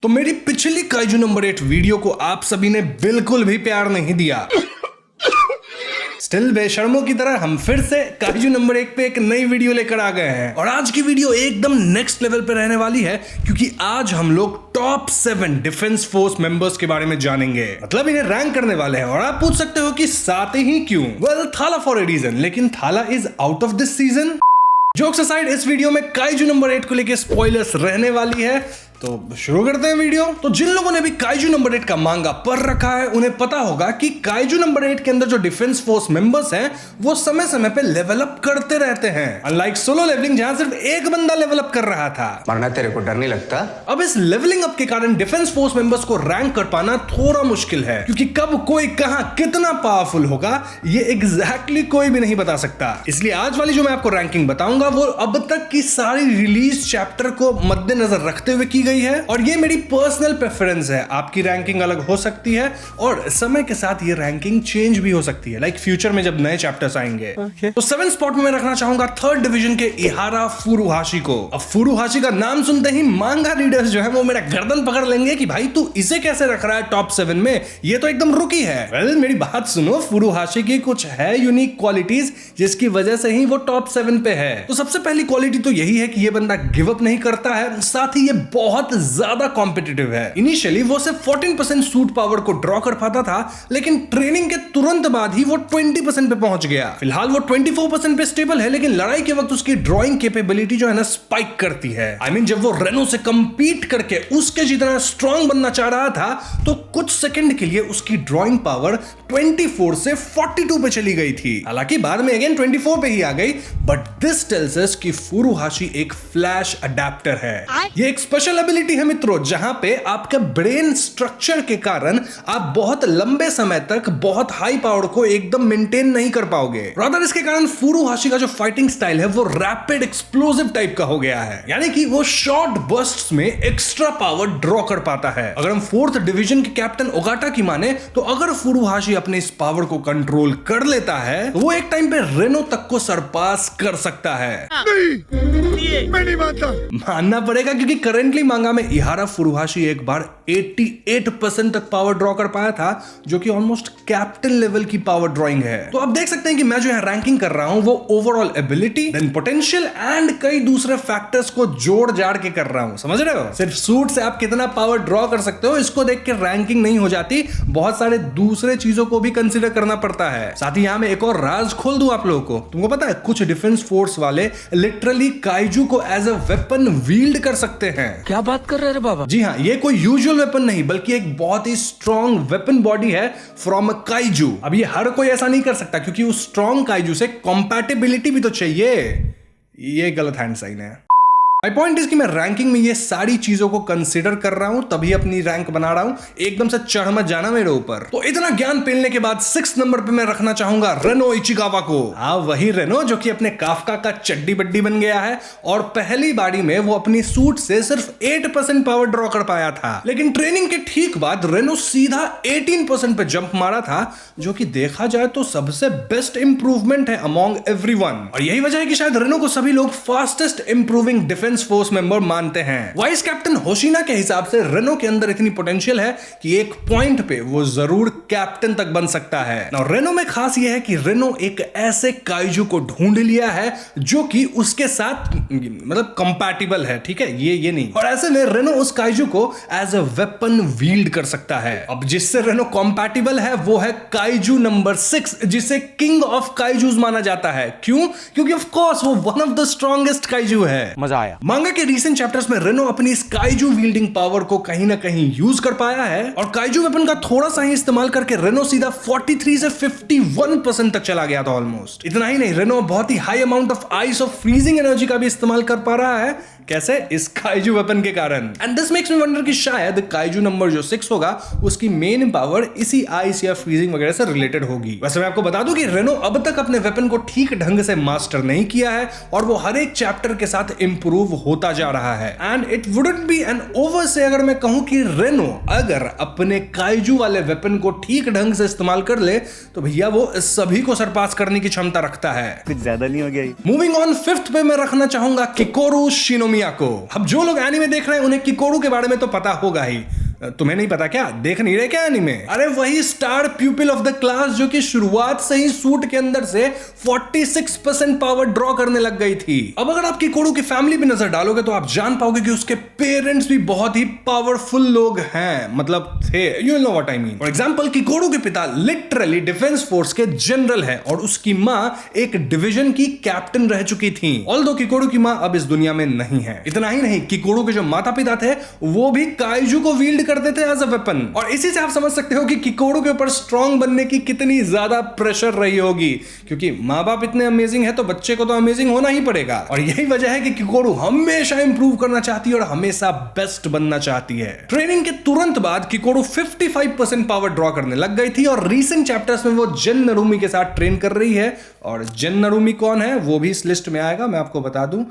तो मेरी पिछली काइजू नंबर 8 वीडियो को आप सभी ने बिल्कुल भी प्यार नहीं दिया। स्टिल बेशर्मों की तरह हम फिर से काइजू नंबर 1 पे एक नई वीडियो लेकर आ गए हैं और आज की वीडियो एकदम नेक्स्ट लेवल पे रहने वाली है क्योंकि आज हम लोग टॉप 7 डिफेंस फोर्स मेंबर्स के बारे में जानेंगे। मतलब इन्हें रैंक करने वाले हैं और आप पूछ सकते हो कि साथ ही क्यों? वेल, थाला फॉर ए रीजन, लेकिन थाला is out of this season. Jokes aside, इस वीडियो में काइजू नंबर 8 को लेकर स्पॉयलर्स रहने वाली है, तो शुरू करते हैं वीडियो। तो जिन लोगों ने भी काइजू नंबर 8 का मांगा पढ़ रखा है उन्हें पता होगा कि काइजू नंबर 8 के अंदर जो डिफेंस फोर्स मेंबर्स हैं वो समय समय पे लेवल अप करते रहते हैं, अनलाइक सोलो लेवलिंग जहां सिर्फ एक बंदा लेवल अप कर रहा था। मरना तेरे को डर नहीं लगता? अब इस लेवलिंग अप के कारण डिफेंस फोर्स मेंबर्स को रैंक कर पाना थोड़ा मुश्किल है क्योंकि कब कोई कहां कितना पावरफुल होगा ये एग्जैक्टली कोई भी नहीं बता सकता। इसलिए आज वाली जो मैं आपको रैंकिंग बताऊंगा वो अब तक की सारी रिलीज चैप्टर को मद्देनजर रखते हुए की गई है और ये मेरी पर्सनल प्रेफरेंस है। आपकी रैंकिंग अलग हो सकती है और समय के साथ ये रैंकिंग चेंज भी हो सकती है, लाइक फ्यूचर में जब नए चैप्टर्स आएंगे। तो 7th स्पॉट में मैं रखना चाहूंगा 3rd डिवीजन के इहारा फुरुहाशी को। अब फुरुहाशी का नाम सुनते ही मांगा रीडर्स जो है वो मेरा गर्दन पकड़ लेंगे कि भाई तू इसे कैसे रख रहा है टॉप 7 में, ये तो एकदम रुकी है। वेल, मेरी बात सुनो, फुरुहाशी की कुछ है यूनिक क्वालिटीज जिसकी वजह से ही वो टॉप 7 पे है। तो सबसे पहली क्वालिटी तो यही है कि ये बंदा गिव अप नहीं करता है, साथ ही ये बहुत ज्यादा कॉम्पिटिटिव है। इनिशियली वो सिर्फ 14% सूट पावर को ड्रॉ कर पाता था, लेकिन ट्रेनिंग के तुरंत बाद ही वो 20% पे पहुंच गया। फिलहाल वो 24% पे स्टेबल है, लेकिन लड़ाई के वक्त उसकी ड्रॉइंग कैपेबिलिटी जो है ना स्पाइक करती है। I mean, जब वो रेनो से कंपीट करके उसके जितना स्ट्रॉन्ग बनना चाह रहा था तो कुछ सेकंड के लिए उसकी ड्रॉइंग पावर 24 से 42 पे चली गई थी। हालांकि बाद में अगेन 24 पे ही आ गई, बट दिस टेल्स अस कि फुरुहाशी एक फ्लैश अडेप्टर है। ये एक स्पेशल एबिलिटी है मित्रों, जहां पे आपके ब्रेन स्ट्रक्चर के कारण आप बहुत लंबे समय तक बहुत हाई पावर को एकदम मेंटेन नहीं कर पाओगे। रादर इसके कारण फुरुहाशी का जो फाइटिंग स्टाइल है वो रैपिड एक्सप्लोसिव टाइप का हो गया है, यानी कि वो शॉर्ट बर्स्ट्स में एक्स्ट्रा पावर ड्रॉ कर पाता है। अगर हम 4th डिवीजन के कैप्टन ओगाटा की माने तो अगर फुरुहाशी अपने इस पावर को कंट्रोल कर लेता है तो वो एक टाइम पे रेनो तक को सरपास कर सकता है। मैं नहीं मानता। मानना पड़ेगा क्योंकि करेंटली मांगा में इहारा फुरुहाशी एक बार 88% तक पावर ड्रॉ कर पाया था, जो कि ऑलमोस्ट कैप्टन लेवल की पावर ड्रॉइंग है। तो आप देख सकते हैं कि मैं जो यहां रैंकिंग कर रहा हूं वो overall ability, then potential and कई दूसरे फैक्टर्स को जोड़ जाड़ के कर रहा हूं। समझ रहे हो? सिर्फ सूट से आप कितना पावर ड्रॉ कर सकते हो इसको देख के रैंकिंग नहीं हो जाती, बहुत सारे दूसरे चीजों को भी कंसीडर करना पड़ता है। साथ ही यहां मैं एक और राज खोल दूं आप लोगों को। तुमको पता है कुछ डिफेंस फोर्स वाले लिटरली काइजू को एज अ वेपन वील्ड कर सकते हैं। क्या बात कर रहे हैं बाबा? जी हाँ, ये कोई यूजुअल वेपन नहीं बल्कि एक बहुत ही स्ट्रॉन्ग वेपन बॉडी है फ्रॉम अ काइजू। अब ये हर कोई ऐसा नहीं कर सकता क्योंकि उस स्ट्रॉन्ग काइजू से कंपैटिबिलिटी भी तो चाहिए। ये गलत हैंड साइन है। माय पॉइंट इज कि मैं रैंकिंग में ये सारी चीजों को कंसीडर कर रहा हूं, तभी अपनी रैंक बना रहा हूं। एकदम से चढ़ मत जाना मेरे ऊपर। तो इतना ज्ञान पेलने के बाद 6th नंबर पे मैं रखना चाहूंगा रेनो इचिकावा को। हाँ, वही रेनो जो कि अपने काफका का चड्डी बड्डी बन गया है और पहली बारी में वो अपनी सूट से सिर्फ 8% पावर ड्रॉ कर पाया था, लेकिन ट्रेनिंग के ठीक बाद रेनो सीधा 18% पे जंप मारा था, जो कि देखा जाए तो सबसे बेस्ट इंप्रूवमेंट है अमॉन्ग एवरीवन। और यही वजह है कि शायद रेनो को सभी लोग fastest improving defence force member मानते हैं। वाइस कैप्टन होशिना के हिसाब से रेनो के अंदर इतनी पोटेंशियल है कि एक पॉइंट पे वो जरूर कैप्टन तक बन सकता है। और रेनो में खास ये है कि रेनो एक ऐसे काइजू को ढूंढ लिया है जो कि उसके साथ मतलब कंपैटिबल है, ठीक है, ये नहीं। और ऐसे में रेनो उस काइजू को एज अ वेपन वील्ड कर सकता है। अब जिससे रेनो कंपैटिबल है वो है काइजू नंबर 6, जिसे किंग ऑफ काइजूज माना जाता है। क्यों? क्योंकि ऑफ कोर्स वो one of the strongest kaiju है। मजा आया। मांगा के रीसेंट चैप्टर्स में रेनो अपनी इस काइजू वील्डिंग पावर को कहीं ना कहीं यूज कर पाया है और काइजू वेपन का थोड़ा सा ही इस्तेमाल करके रेनो सीधा 43 से 51% तक चला गया था ऑलमोस्ट। इतना ही नहीं, रेनो बहुत ही हाई अमाउंट ऑफ आइस और फ्रीजिंग एनर्जी का भी इस्तेमाल कर पा रहा है। कैसे? इस काइजू वेपन के कारण। And this makes me wonder कि शायद काइजू नंबर जो 6 होगा उसकी मेन पावर इसी आइस या फ्रीजिंग वगैरह से रिलेटेड होगी। वैसे मैं आपको बता दूं कि रेनो अब तक अपने वेपन को ठीक ढंग से मास्टर नहीं किया है और वो हर एक चैप्टर के साथ इंप्रूव होता जा रहा है। And it wouldn't be an over से अगर मैं कहूं कि रेनो अगर अपने काइजू वाले वेपन को ठीक ढंग से इस्तेमाल कर ले तो भैया वो सभी को सरपास करने की क्षमता रखता है। कुछ ज्यादा नहीं हो गया? मूविंग ऑन 5th पे मैं रखना चाहूंगा किकोरू शिनोमिया हानामिया को। अब जो लोग एनीमे देख रहे हैं उन्हें किकोरू के बारे में तो पता होगा ही। तुम्हें नहीं पता क्या? देख नहीं रहे क्या एनीमे? अरे वही स्टार प्यूपिल ऑफ द क्लास जो कि शुरुआत से ही सूट के अंदर से 46% पावर ड्रॉ करने लग गई थी। अब अगर आप किकोरू की फैमिली पे नजर डालोगे तो आप जान पाओगे कि उसके पेरेंट्स भी बहुत ही पावरफुल लोग हैं, मतलब थे। You know what I mean. For example किकोरू के पिता लिटरली डिफेंस फोर्स के जनरल है और उसकी मां एक डिवीजन की कैप्टन रह चुकी थी। ऑल्दो किकोरू की मां अब इस दुनिया में नहीं है। इतना ही नहीं, किकोरू के जो माता पिता थे वो भी काइजू को वील्ड करते थे एज अ वेपन। और इसी से आप समझ सकते हो कि किकोरू के ऊपर स्ट्रांग बनने की कितनी ज्यादा प्रेशर रही होगी, क्योंकि माँ बाप इतने अमेजिंग है तो बच्चे को तो अमेजिंग होना ही पड़ेगा। और यही वजह है कि किकोरू हमेशा इंप्रूव करना चाहती है और हमेशा बेस्ट बनना चाहती है। ट्रेनिंग के तुरंत बाद किकोरू 55% पावर ड्रॉ करने लग गई थी और रीसेंट चैप्टर्स में वो जिन नरूमी के साथ ट्रेन कर रही है। और जिन नरूमी कौन है वो भी इस लिस्ट में आएगा, मैं आपको बता दूं।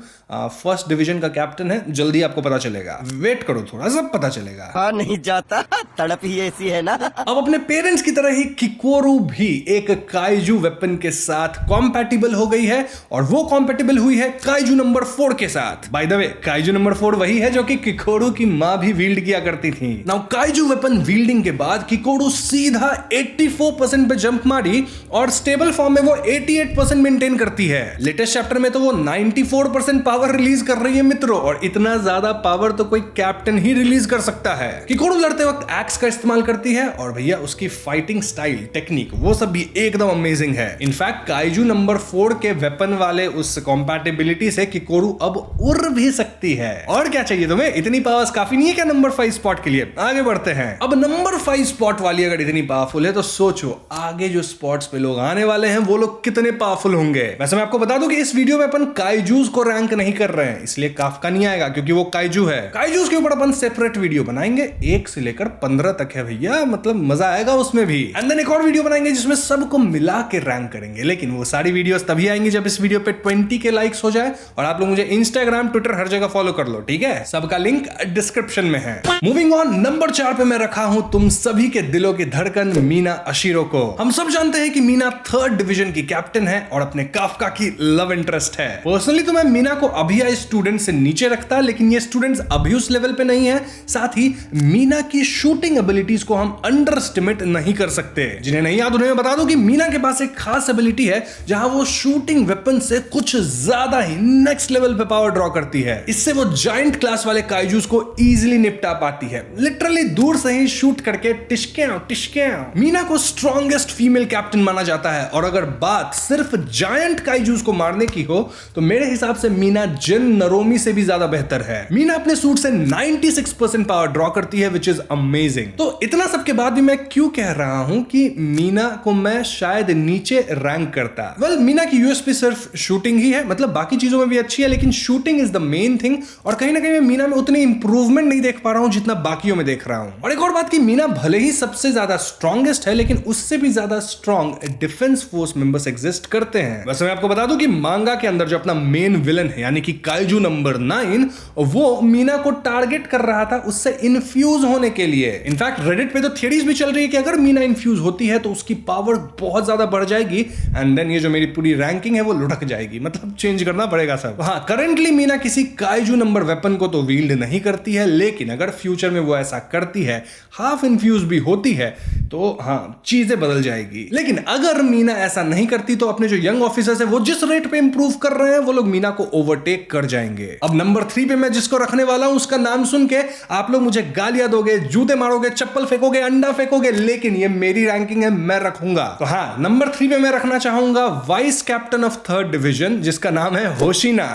फर्स्ट डिवीजन का कैप्टन है, जल्दी आपको पता चलेगा। वेट करो थोड़ा, सब पता चलेगा। हाँ नहीं जाता, तड़प ही ऐसी है ना। अब अपने पेरेंट्स की तरह ही किकोरू भी एक काइजू वेपन के साथ कॉम्पैटिबल हो गई है और वो कॉम्पैटिबल हुई है काइजू नंबर 4 के साथ। By the way, kaiju number 4 वही है जो कि किकोरू की मां भी वील्ड किया करती थी। नाउ काइजू वेपन वील्डिंग के बाद किकोरू सीधा 84% पे जंप मारी और स्टेबल फॉर्म में वो 88% मेंटेन करती है। लेटेस्ट चैप्टर में तो वो 94% पावर रिलीज कर रही है मित्रों, और इतना ज्यादा पावर तो कोई कैप्टन ही रिलीज कर सकता है। किकोरू लड़ते वक्त एक्स का इस्तेमाल करती है और भैया उसकी फाइटिंग स्टाइल, टेक्निक वो सब भी एकदम अमेजिंग है। इनफैक्ट काइजू नंबर 4 के वेपन वाले उस कंपैटिबिलिटी से किकोरू अब उड़ भी सकती है। और क्या चाहिए तुम्हें? इतनी पावर्स काफी नहीं है क्या नंबर 5 स्पॉट के लिए? आगे बढ़ते हैं। अब नंबर 5 स्पॉट वाली अगर इतनी पावरफुल है तो सोचो आगे जो स्पॉट्स पे लोग आने वाले हैं वो लोग कितने पावरफुल होंगे। वैसे मैं आपको बता दूं कि इस वीडियो में अपन काइजूस को रैंक नहीं कर रहे हैं, इसलिए काफका नहीं आएगा क्योंकि वो काइजू है। काइजूस के ऊपर अपन सेपरेट वीडियो बनाएंगे, 1 से लेकर 15 तक है भैया, मतलब मजा आएगा उसमें भी। एंड देन एक और वीडियो बनाएंगे जिसमें सबको मिला के रैंक करेंगे, लेकिन वो सारी वीडियोस तभी आएंगी जब इस वीडियो पे 20 के लाइक्स हो जाए। और आप लोग मुझे इंस्टाग्राम, ट्विटर हर जगह फॉलो कर लो, ठीक है? सबका लिंक डिस्क्रिप्शन में है। मूविंग ऑन, नंबर 4 पे मैं रखा हूं तुम सभी के दिलों की धड़कन मीना अशीरो को। हम सब जानते हैं कि मीना 3rd डिवीजन की कैप्टन है और अपने काफका की लव इंटरेस्ट है। पर्सनली तो मैं मीना को अभी आई स्टूडेंट से नीचे रखता, लेकिन ये स्टूडेंट्स अभी उस लेवल पे नहीं है। साथ ही मीना की शूटिंग एबिलिटीज को हम अंडर एस्टिमेट नहीं कर सकते। जिन्हें नहीं याद उन्हें मैं बता दूं कि मीना के पास एक खास एबिलिटी है जहां वो शूटिंग वेपन से कुछ ज्यादा ही नेक्स्ट लेवल पे पावर ड्रॉ करती है। इससे वो जायंट क्लास वाले काइजूस को इजीली निपटा पाती है, लिटरली दूर से ही शूट करके टिशके। मीना को स्ट्रॉन्गेस्ट फीमेल कैप्टन माना जाता है और अगर बात सिर्फ जायंट काइजूस को मारने की हो तो मेरे हिसाब से मीना जिन नरोमी से भी ज्यादा बेहतर है। मीना अपने सूट से 96% पावर ड्रॉ करती है, विच इज अमेजिंग। तो इतना सब के बाद भी मैं क्यों कह रहा हूं कि मीना को मैं शायद नीचे रैंक करता। मीना की यूएसपी सिर्फ शूटिंग ही है, मतलब बाकी चीजों में भी अच्छी है, लेकिन shooting is the main thing. और कहीं ना कहीं मैं मीना में उतनी इंप्रूवमेंट नहीं देख पा रहा हूं जितना बाकियों में देख रहा हूं। और एक और बात कि मीना भले ही सबसे ज्यादा स्ट्रॉन्गेस्ट है, लेकिन उससे भी ज्यादा strong defence force members exist करते हैं। वैसे मैं आपको बता दूं कि मांगा के अंदर जो अपना मेन विलन है यानी कि काइजू नंबर 9, वो मीना को टारगेट कर रहा था उससे इन्फ्यूज होने के लिए। इनफैक्ट रेडिट पे तो थियरीज भी चल रही है कि अगर मीना इन्फ्यूज होती है तो उसकी पावर बहुत ज्यादा बढ़ जाएगी एंड देन ये जो मेरी पूरी रैंकिंग है वो लुढ़क जाएगी, मतलब चेंज करना पड़ेगा सब। हाँ, करंटली मीना किसी काइजू नंबर वेपन को तो वील्ड नहीं करती है, लेकिन अगर फ्यूचर में वो ऐसा करती है, हाफ इन्फ्यूज भी होती है, तो हाँ चीजें बदल जाएगी। लेकिन अगर मीना ऐसा नहीं करती तो अपने जो यंग ऑफिसर्स है वो जिस रेट पे इंप्रूव कर रहे हैं वो लोग मीना को ओवरटेक कर जाएंगे। अब नंबर 3 पे मैं जिसको रखने वाला हूं उसका नाम सुन के आप लोग मुझे गालियां दोगे, जूते मारोगे, चप्पल फेंकोगे, अंडा फेंकोगे, लेकिन ये मेरी रैंकिंग है, मैं रखूंगा। तो हाँ, नंबर 3 पे मैं रखना चाहूंगा vice captain of 3rd division जिसका नाम है होशिना।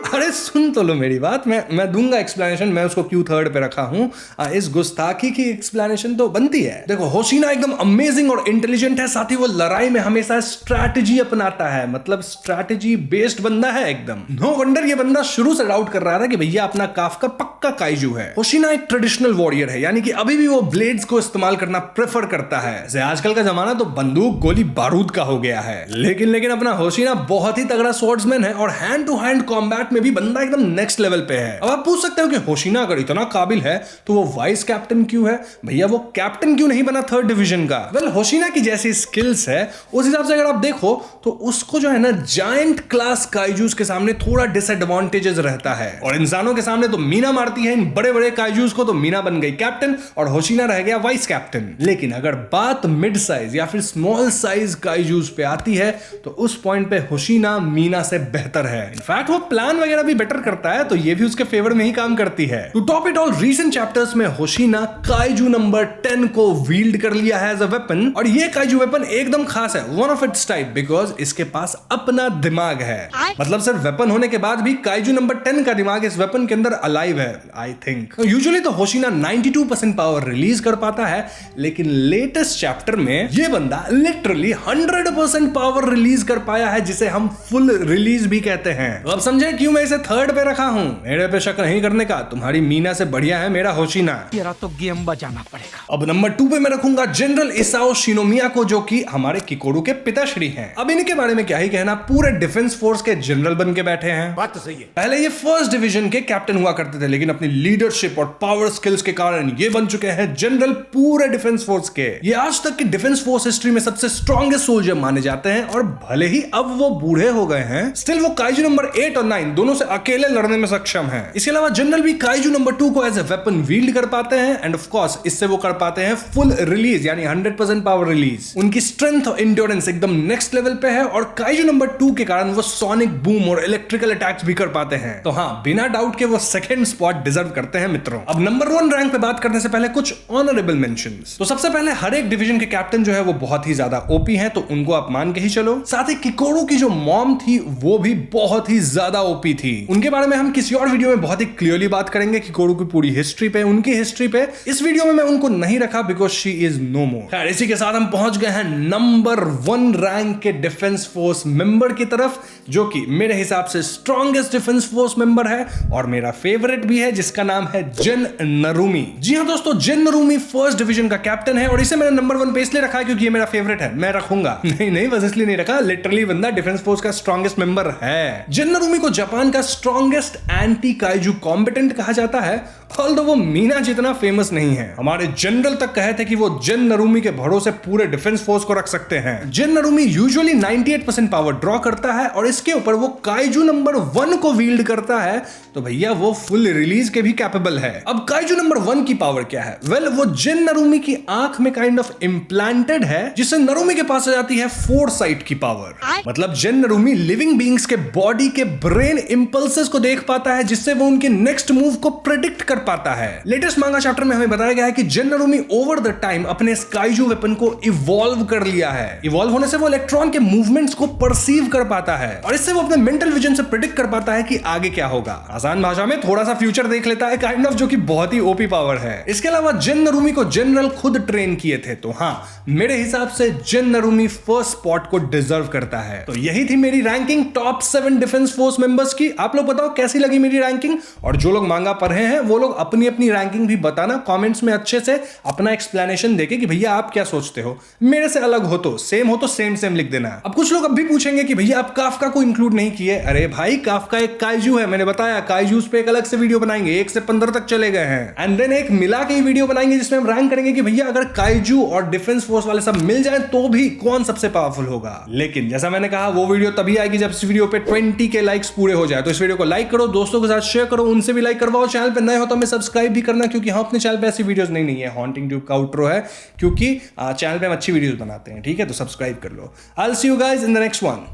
अरे सुन तो लो मेरी बात, मैं दूंगा एक्सप्लेनेशन, मैं उसको क्यों 3rd पे रखा हूं। इस गुस्ताखी की एक्सप्लेनेशन तो बनती है। देखो, होशिना एकदम अमेजिंग और इंटेलिजेंट है, साथ ही वो लड़ाई में हमेशा स्ट्रैटेजी अपनाता है, मतलब स्ट्रैटेजी बेस्ड बंदा है एकदम। नो वंडर ये बंदा शुरू से डाउट कर रहा था कि भैया अपना काफका पक्का काइजू है। होशिना एक ट्रेडिशनल वॉरियर है, यानी कि अभी भी वो ब्लेड्स को इस्तेमाल करना प्रेफर करता है। जैसे आजकल का जमाना तो बंदूक, गोली, बारूद का हो गया है, लेकिन अपना होशिना बहुत ही तगड़ा स्वॉर्ड्समैन है और हैंड टू हैंड कॉम्बैट में भी बंदा एकदम नेक्स्ट लेवल पे है। अब आप पूछ सकते हो कि होशिना अगर इतना काबिल है तो वो वाइस कैप्टन क्यों है? भैया वो कैप्टन क्यों नहीं बना 3rd डिवीजन का? वेल होशिना की जैसी स्किल्स है उस हिसाब से अगर आप देखो तो उसको जो है ना जायंट क्लास काइजूस के सामने थोड़ा डिसएडवांटेजेस रहता है, और इंसानों के सामने तो मीना मारती है इन बड़े बड़े काइजूस को, तो मीना बन गई कैप्टन और होशिना रह गया वाइस कैप्टन। लेकिन अगर बात मिड साइज या फिर स्मॉल साइज काइजूस पे आती है तो उस पॉइंट पे होशिना मीना से बेहतर है। इनफैक्ट वो प्लान वगैरह भी बेटर करता है, तो ये भी उसके फेवर में ही काम करती है। To top it all, recent chapters में होशिना काइजू नंबर 10 को वील्ड कर लिया है एज अ वेपन, और ये काइजू वेपन एकदम खास है, one of its type, because इसके पास अपना दिमाग है। मतलब सिर्फ वेपन होने के बाद भी काइजू नंबर 10 का दिमाग इस वेपन के अंदर अलाइव है, आई थिंक। यूजुअली तो होशिना 92% पावर रिलीज कर पाता है, लेकिन लेटेस्ट चैप्टर में ये बंदा लिटरली 100% पावर रिलीज कर पाया है, जिसे हम फुल रिलीज भी कहते हैं। तो अब समझे क्यों मैं इसे 3rd पे रखा हूं। मेरे पे शक नहीं करने का, तुम्हारी मीना से बढ़िया है मेरा होशिना। तेरा तो गेम बजाना पड़ेगा। अब नंबर 2 पे मैं रखूंगा जनरल इसाओ शिनोमिया को, जो कि हमारे किकोरू के पिताश्री हैं। अब इनके बारे में क्या ही कहना, पूरे डिफेंस फोर्स के जनरल बन के बैठे हैं। बात तो सही है। पहले ये 1st डिवीजन के कैप्टन हुआ करते थे, लेकिन अपनी लीडरशिप और पावर स्किल्स के कारण ये बन चुके हैं जनरल पूरे डिफेंस फोर्स के। ये आज तक की डिफेंस फोर्स हिस्ट्री में सबसे स्ट्रॉन्गेस्ट सोल्जर माने जाते हैं, और भले ही अब वो बूढ़े हो गए हैं, स्टिल वो काइजू नंबर 8 और 9 दोनों से अकेले लड़ने में सक्षम है। इसके अलावा जनरल भी काइजू नंबर 2 को एज ए वेपन वील्ड कर पाते हैं, एंड ऑफ कोर्स इससे वो कर पाते हैं फुल रिलीज, यानी 100% पावर रिलीज। उनकी स्ट्रेंथ और इंड्योरेंस एकदम नेक्स्ट लेवल पे है, और काइजू नंबर 2 के कारण वो सोनिक बूम और इलेक्ट्रिकल अटैक्स भी कर पाते हैं। तो हाँ, बिना डाउट के वो 2nd स्पॉट डिजर्व करते हैं मित्रों। अब नंबर 1 रैंक पे बात करने से पहले कुछ ऑनरेबल मेंशंस। तो सबसे पहले हर एक डिवीजन के कैप्टन जो है वो बहुत ही ज्यादा ओपी हैं, तो उनको आप मान के ही चलो। साथ ही किकोरू की जो मॉम थी वो भी बहुत ही ज्यादा ओपी थी। उनके बारे में हम किसी और वीडियो में बहुत ही क्लियरली बात करेंगे, किकोरू की पूरी हिस्ट्री पे, उनकी हिस्ट्री पे। इस वीडियो में मैं उनको नहीं रखा बिकॉज शी इज नो मोर। खैर, इसी के साथ हम पहुंच गए हैं नंबर 1 रैंक के डिफेंस फोर्स मेंबर की तरफ, जो कि मेरे हिसाब से स्ट्रॉन्गेस्ट डिफेंस फोर्स मेंबर है और मेरा फेवरेट भी है, जिसका नाम है जिन नरूमी। जी हाँ दोस्तों, जिन नरूमी 1st डिवीजन का कैप्टन है, और इसे मैंने नंबर 1 पे इसलिए रखा है क्योंकि ये मेरा फेवरेट है, मैं रखूंगा। नहीं बस इसलिए नहीं रखा, लिटरली बंदा डिफेंस फोर्स का स्ट्रॉन्गेस्ट मेंबर है। जिन नरूमी को जापान का स्ट्रॉन्गेस्ट एंटी काइजू कॉम्बिटेंट कहा जाता है, ऑल्दो वो मीना जितना फेमस नहीं है। हमारे जनरल तक कहे थे कि वो जिन नरूमी के भरोसे पूरे डिफेंस फोर्स को रख सकते हैं। जिन नरूमी यूजुअली 98% पावर ड्रॉ करता है, और इसके ऊपर वो काइजू नंबर 1 को वील्ड करता है, तो भैया वो फुल रिलीज के भी कैपेबल है। अब काइजू नंबर 1 की पावर क्या है? वेल, वो जिन नरूमी की आंख में काइंड ऑफ इम्प्लांटेड है, जिससे नरूमी के पास आ जाती है फोरसाइट की पावर। मतलब जिन नरूमी लिविंग बीइंग्स के बॉडी के ब्रेन इंपल्सेस को देख पाता है, जिससे वो उनके नेक्स्ट मूव को प्रेडिक्ट कर पाता है। लेटेस्ट मांगा चैप्टर में हमें बताया गया है कि जिन नरूमी ओवर द टाइम अपने काइजू वेपन को इवॉल्व कर लिया है। इवॉल्व होने से वो इलेक्ट्रॉन के मूवमेंट्स को परसीव कर पाता है, और इससे वो अपने मेंटल विजन से प्रेडिक्ट कर पाता है कि आगे क्या होगा। आसान भाषा में थोड़ा सा फ्यूचर देख लेता है काइंड ऑफ, जो कि बहुत ही ओपी पावर है। इसके अलावा जिन नरूमी को जनरल खुद ट्रेन किए थे, तो हाँ, मेरे हिसाब से जिन नरूमी 1st स्पॉट को डिजर्व करता है। तो यही थी मेरी ranking top 7 defence force members की। आप लोग बताओ कैसी लगी मेरी रैंकिंग, और जो लोग मांगा पढ़े हैं वो लोग अपनी अपनी रैंकिंग भी बताना कमेंट्स में, अच्छे से अपना एक्सप्लेनेशन देके कि भैया आप क्या सोचते हो, मेरे से अलग हो तो सेम लिख देना। अब कुछ लोग अब भी पूछेंगे कि भैया आप काफका को इंक्लूड नहीं किए। अरे भाई, काफका एक काइजू है, मैंने बताया काइजूस पे एक अलग से वीडियो बनाएंगे, 1 से 15 तक चले गए हैं, एंड देन एक मिला के वीडियो बनाएंगे जिसमें हम रैंक करेंगे कि भैया अगर काइजू और डिफेंस फोर्स वाले सब मिल जाए तो भी कौन सबसे पावरफुल होगा। लेकिन जैसा मैंने कहा, वो वीडियो तभी आएगी जब इस वीडियो पे 20 के लाइक्स पूरे हो जाए। तो इस वीडियो को लाइक करो, दोस्तों के साथ शेयर करो, उनसे भी लाइक करवाओ। चैनल पे नए हो तो हमें सब्सक्राइब भी करना, क्योंकि हम अपने चैनल पे ऐसी वीडियोस नहीं है, हॉन्टिंग ट्यूब का आउट्रो है, क्योंकि चैनल पे हम अच्छी वीडियोस बनाते हैं। ठीक है, तो सब्सक्राइब कर लो। I will see you guys in the next one.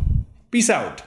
Peace out.